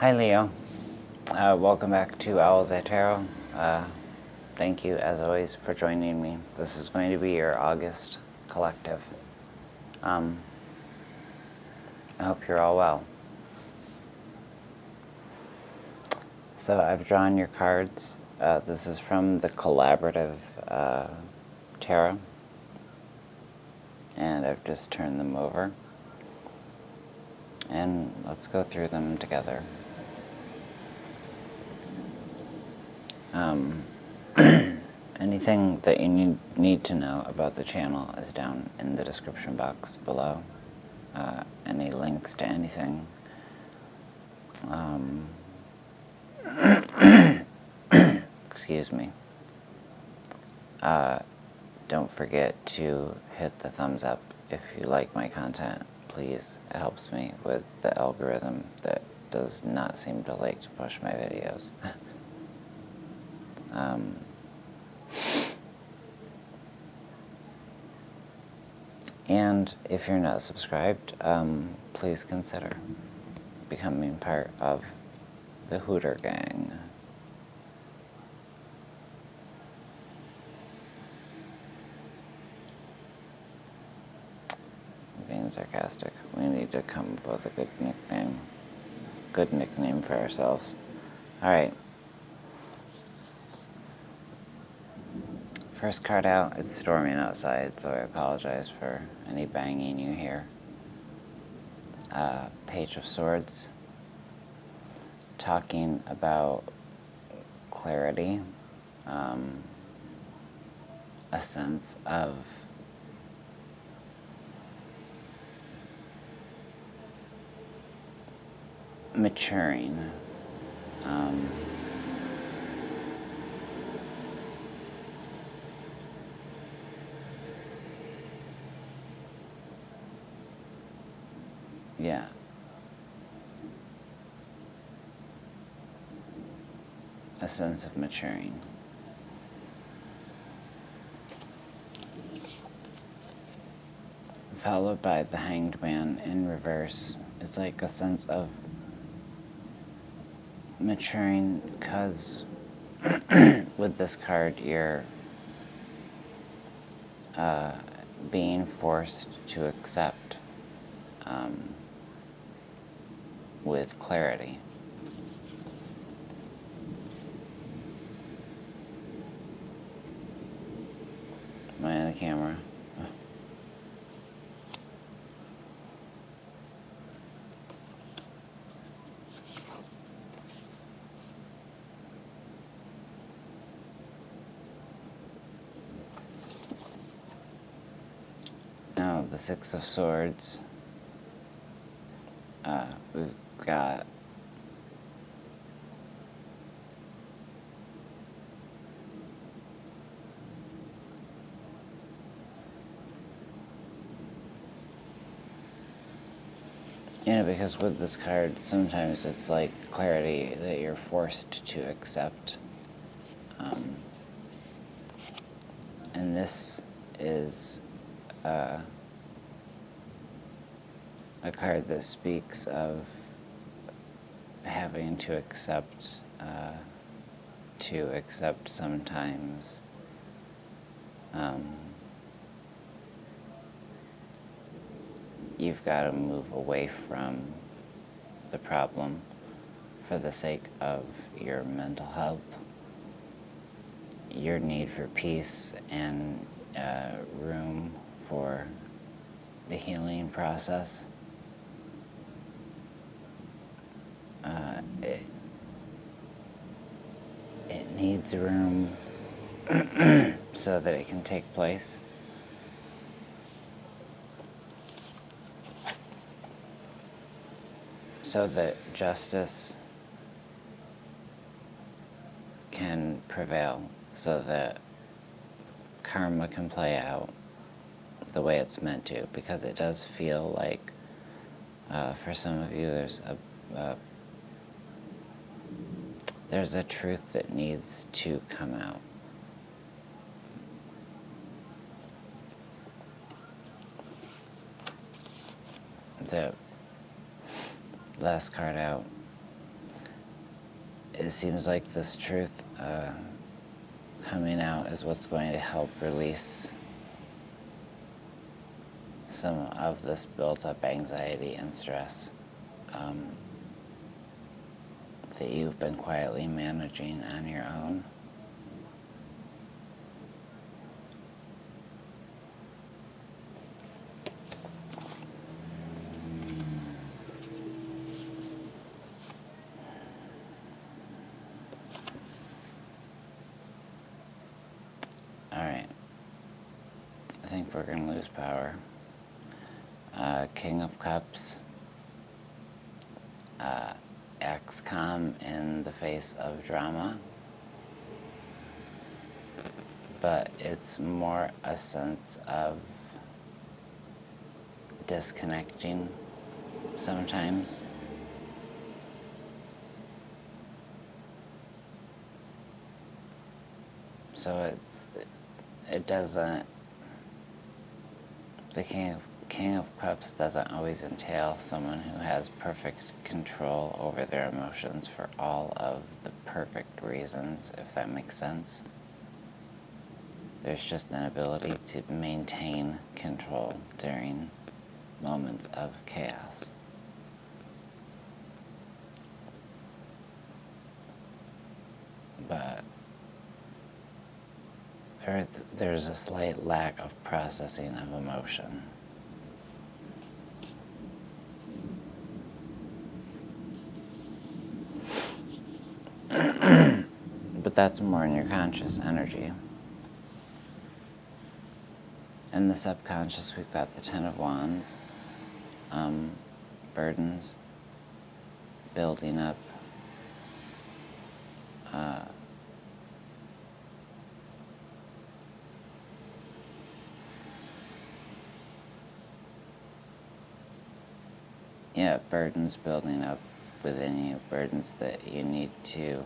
Hi Leo, welcome back to Owlets Tarot. Thank you as always for joining me. This is going to be your August collective. I hope you're all well. So I've drawn your cards. This is from the collaborative tarot, and I've just turned them over. And let's go through them together. Anything that you need to know about the channel is down in the description box below. Any links to anything. Excuse me. Don't forget to hit the thumbs up if you like my content, please. It helps me with the algorithm that does not seem to like to push my videos. And if you're not subscribed, please consider becoming part of the Hooter Gang. Being sarcastic, we need to come up with a good nickname for ourselves. Alright. First card out, it's storming outside, so I apologize for any banging you hear. Page of Swords, talking about clarity, a sense of maturing. Yeah. A sense of maturing. Followed by the Hanged Man in reverse. It's like a sense of maturing because with this card you're being forced to accept with clarity. Am I on the camera? Now the Six of Swords. We've got because with this card, sometimes it's like clarity that you're forced to accept. And this is a card that speaks of having to accept sometimes you've got to move away from the problem for the sake of your mental health, your need for peace, and room for the healing process. It needs room so that it can take place. So that justice can prevail, so that karma can play out the way it's meant to, because it does feel like for some of you there's a truth that needs to come out. The last card out it seems like this truth coming out is what's going to help release some of this built up anxiety and stress that you've been quietly managing on your own. Alright, I think we're going to lose power. King of Cups acts calm in the face of drama, but it's more a sense of disconnecting sometimes. So it doesn't, the King of Cups doesn't always entail someone who has perfect control over their emotions for all of the perfect reasons, if that makes sense. There's just an ability to maintain control during moments of chaos. But there's a slight lack of processing of emotion. But that's more in your conscious energy. In the subconscious, we've got the Ten of Wands, burdens, building up, burdens building up within you, burdens that you need to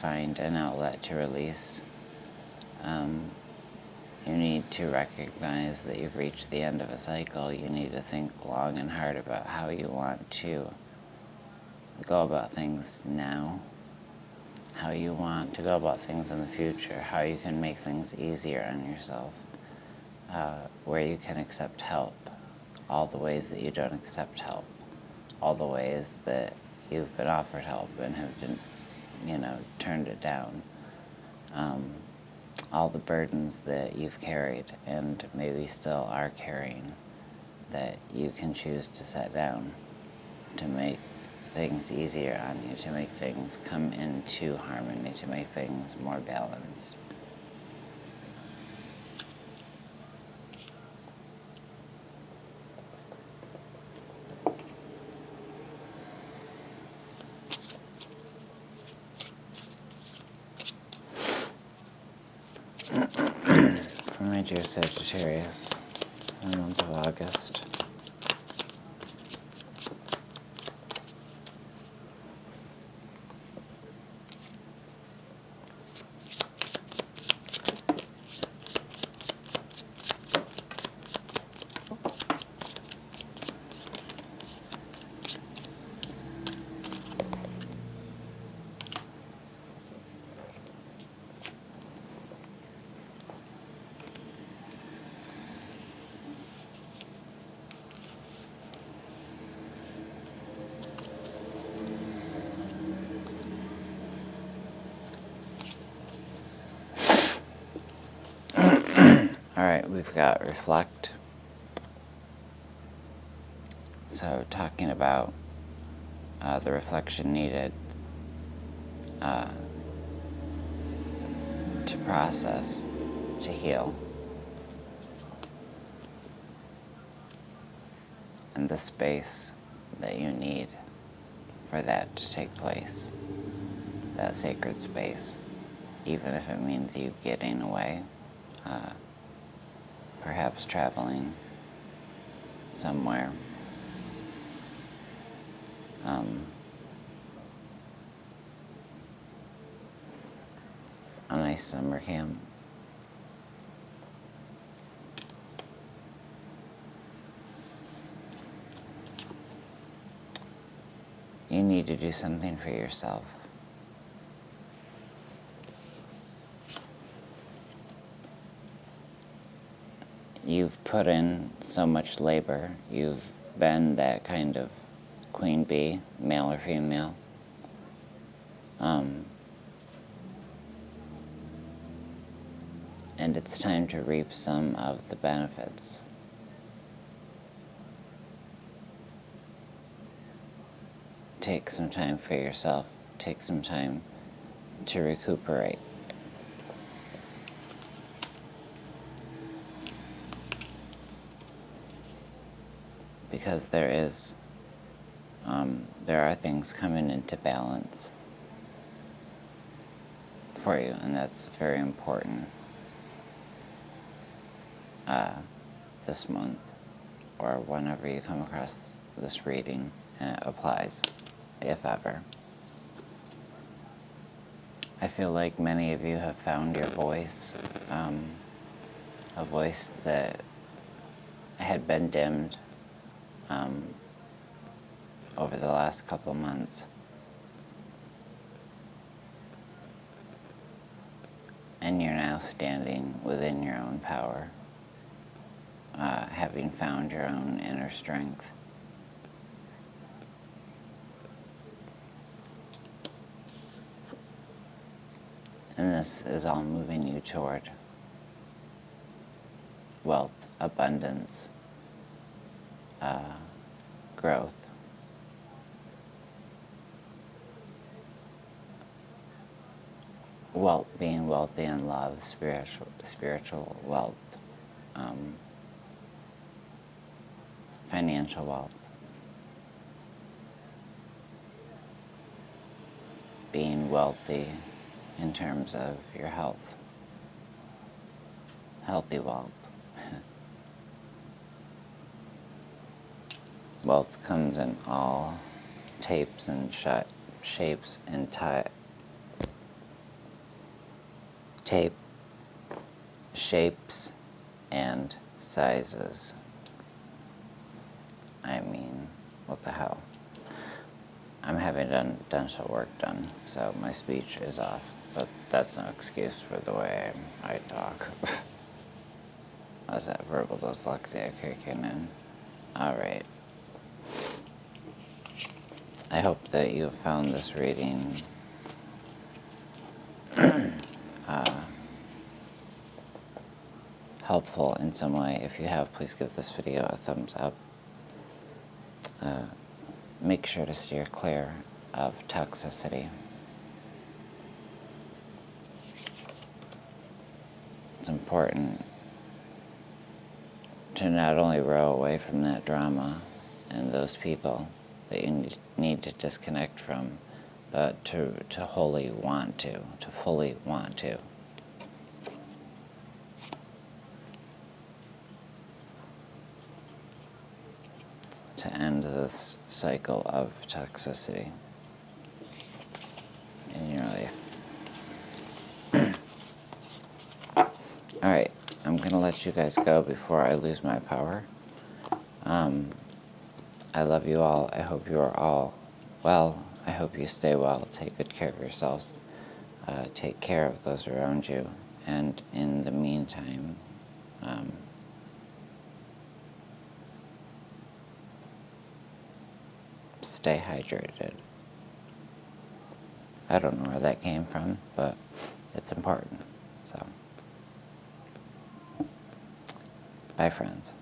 find an outlet to release. You need to recognize that you've reached the end of a cycle. You need to think long and hard about how you want to go about things now, how you want to go about things in the future, how you can make things easier on yourself, where you can accept help, all the ways that you don't accept help, all the ways that you've been offered help and have been, turned it down. All the burdens that you've carried and maybe still are carrying that you can choose to set down to make things easier on you, to make things come into harmony, to make things more balanced. For my dear Sagittarius, in the month of August, Alright, we've got reflect. So talking about the reflection needed to process, to heal, and the space that you need for that to take place, that sacred space, even if it means you getting away, perhaps traveling somewhere. A nice summer camp. You need to do something for yourself. you've put in so much labor. You've been that kind of queen bee, male or female. And it's time to reap some of the benefits. Take some time for yourself. Take some time to recuperate. Because there are things coming into balance for you, and that's very important this month, or whenever you come across this reading, and it applies, if ever. I feel like many of you have found your voice, a voice that had been dimmed over the last couple months. And you're now standing within your own power, having found your own inner strength. And this is all moving you toward wealth, abundance, growth. Wealth, being wealthy in love, spiritual wealth, financial wealth, being wealthy in terms of your health, healthy wealth. Wealth comes in all shapes and shapes and sizes. I mean, what the hell? I'm having dental work done, so my speech is off, but that's no excuse for the way I talk. As that verbal dyslexia kicking in. Alright. I hope that you have found this reading helpful in some way. If you have, please give this video a thumbs up. Make sure to steer clear of toxicity. It's important to not only row away from that drama and those people that you need to disconnect from, but to fully want to. To end this cycle of toxicity in your life. Alright, I'm going to let you guys go before I lose my power. I love you all. I hope you are all well. I hope you stay well. Take good care of yourselves. Take care of those around you. And in the meantime, stay hydrated. I don't know where that came from, but it's important. So, bye, friends.